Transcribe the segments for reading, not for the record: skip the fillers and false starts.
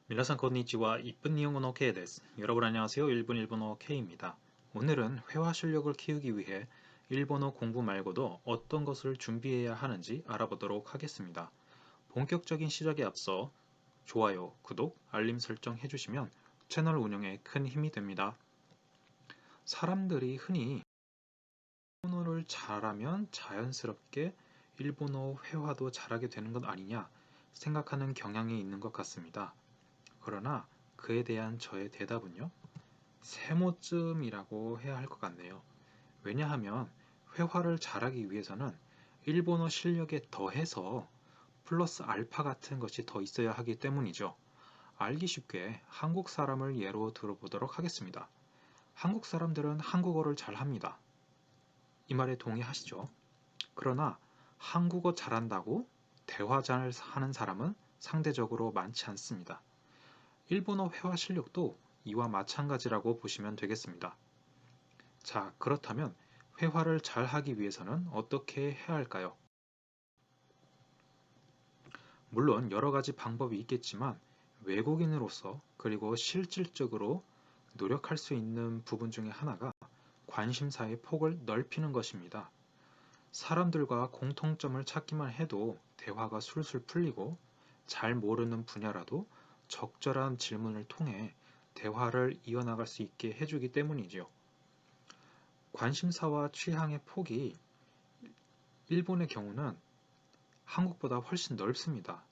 미나상 konnichiwa. 이쁜 일본어 Kです. 여러분 안녕하세요. 일본어 K입니다. 오늘은 회화 실력을 키우기 위해 일본어 공부 말고도 어떤 것을 준비해야 하는지 알아보도록 하겠습니다. 본격적인 시작에 앞서 좋아요, 구독, 알림 설정 해주시면 채널 운영에 큰 힘이 됩니다. 사람들이 흔히 일본어를 잘하면 자연스럽게 일본어 회화도 잘하게 되는 것 아니냐 생각하는 경향이 있는 것 같습니다. 그러나 그에 대한 저의 대답은요, 세모쯤이라고 해야 할 것 같네요. 왜냐하면 회화를 잘하기 위해서는 일본어 실력에 더해서 플러스 알파 같은 것이 더 있어야 하기 때문이죠. 알기 쉽게 한국 사람을 예로 들어보도록 하겠습니다. 한국 사람들은 한국어를 잘합니다. 이 말에 동의하시죠? 그러나 한국어 잘한다고 대화 잘 하는 사람은 상대적으로 많지 않습니다. 일본어 회화 실력도 이와 마찬가지라고 보시면 되겠습니다. 자, 그렇다면 회화를 잘 하기 위해서는 어떻게 해야 할까요? 물론 여러 가지 방법이 있겠지만 외국인으로서 그리고 실질적으로 노력할 수 있는 부분 중에 하나가 관심사의 폭을 넓히는 것입니다. 사람들과 공통점을 찾기만 해도 대화가 술술 풀리고 잘 모르는 분야라도 적절한 질문을 통해 대화를 이어나갈 수 있게 해주기 때문이지요. 관심사와 취향의 폭이 일본의 경우는 한국보다 훨씬 넓습니다.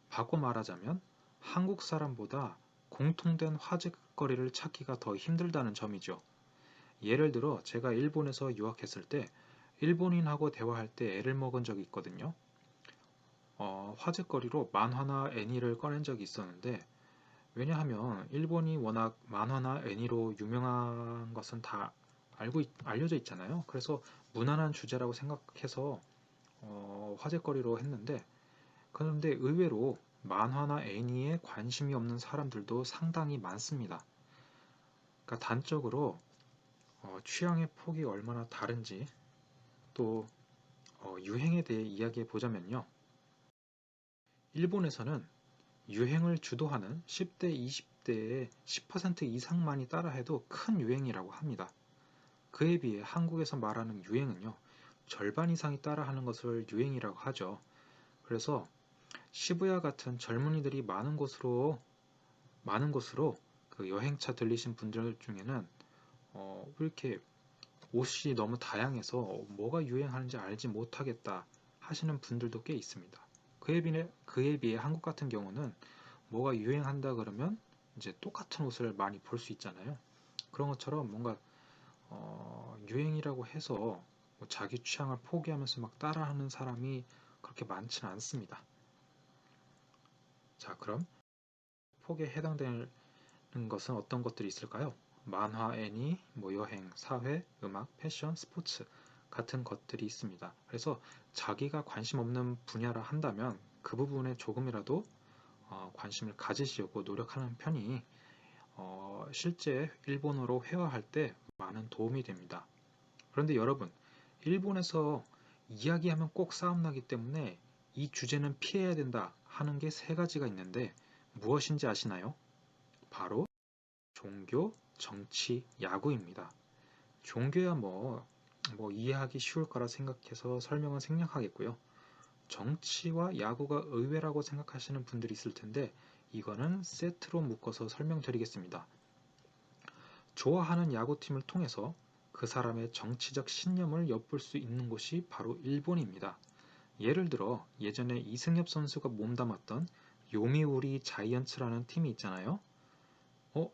바꿔 말하자면 한국 사람보다 공통된 화제거리를 찾기가 더 힘들다는 점이죠. 예를 들어 제가 일본에서 유학했을 때 일본인하고 대화할 때 애를 먹은 적이 있거든요. 화제거리로 만화나 애니를 꺼낸 적이 있었는데, 왜냐하면 일본이 워낙 만화나 애니로 유명한 것은 다 알려져 있잖아요. 그래서 무난한 주제라고 생각해서 화제거리로 했는데, 그런데 의외로 만화나 애니에 관심이 없는 사람들도 상당히 많습니다. 그러니까 단적으로 취향의 폭이 얼마나 다른지, 또 유행에 대해 이야기해 보자면요. 일본에서는 유행을 주도하는 10대, 20대의 10% 이상만이 따라해도 큰 유행이라고 합니다. 그에 비해 한국에서 말하는 유행은요, 절반 이상이 따라하는 것을 유행이라고 하죠. 그래서 시부야 같은 젊은이들이 많은 곳으로 그 여행차 들리신 분들 중에는 왜 이렇게 옷이 너무 다양해서 뭐가 유행하는지 알지 못하겠다 하시는 분들도 꽤 있습니다. 그에 비해 한국 같은 경우는 뭐가 유행한다 그러면 이제 똑같은 옷을 많이 볼 수 있잖아요. 그런 것처럼 뭔가 유행이라고 해서 뭐 자기 취향을 포기하면서 막 따라하는 사람이 그렇게 많지는 않습니다. 자, 그럼 폭에 해당되는 것은 어떤 것들이 있을까요? 만화, 애니, 뭐 여행, 사회, 음악, 패션, 스포츠 같은 것들이 있습니다. 그래서 자기가 관심 없는 분야라 한다면 그 부분에 조금이라도 관심을 가지시려고 노력하는 편이 실제 일본어로 회화할 때 많은 도움이 됩니다. 그런데 여러분, 일본에서 이야기하면 꼭 싸움 나기 때문에 이 주제는 피해야 된다 하는 게 세 가지가 있는데 무엇인지 아시나요? 바로 종교, 정치, 야구입니다. 종교야 뭐 이해하기 쉬울 거라 생각해서 설명은 생략하겠고요. 정치와 야구가 의외라고 생각하시는 분들이 있을 텐데 이거는 세트로 묶어서 설명드리겠습니다. 좋아하는 야구팀을 통해서 그 사람의 정치적 신념을 엿볼 수 있는 곳이 바로 일본입니다. 예를 들어 예전에 이승엽 선수가 몸담았던 요미우리 자이언츠라는 팀이 있잖아요.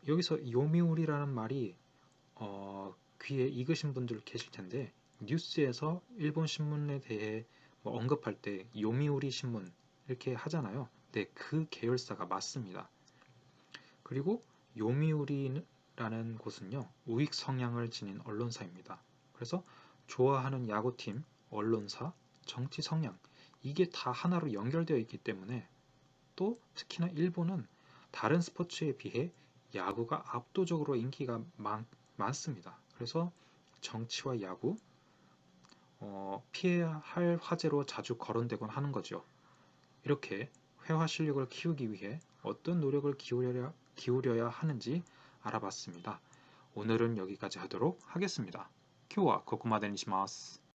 여기서 요미우리라는 말이 귀에 익으신 분들 계실 텐데 뉴스에서 일본 신문에 대해 뭐 언급할 때 요미우리 신문 이렇게 하잖아요. 네, 그 계열사가 맞습니다. 그리고 요미우리라는 곳은요, 우익 성향을 지닌 언론사입니다. 그래서 좋아하는 야구팀, 언론사, 정치 성향, 이게 다 하나로 연결되어 있기 때문에 또 특히나 일본은 다른 스포츠에 비해 야구가 압도적으로 인기가 많습니다. 그래서 정치와 야구, 피해야 할 화제로 자주 거론되곤 하는 거죠. 이렇게 회화 실력을 키우기 위해 어떤 노력을 기울여야 하는지 알아봤습니다. 오늘은 여기까지 하도록 하겠습니다. 今日はここまでにします。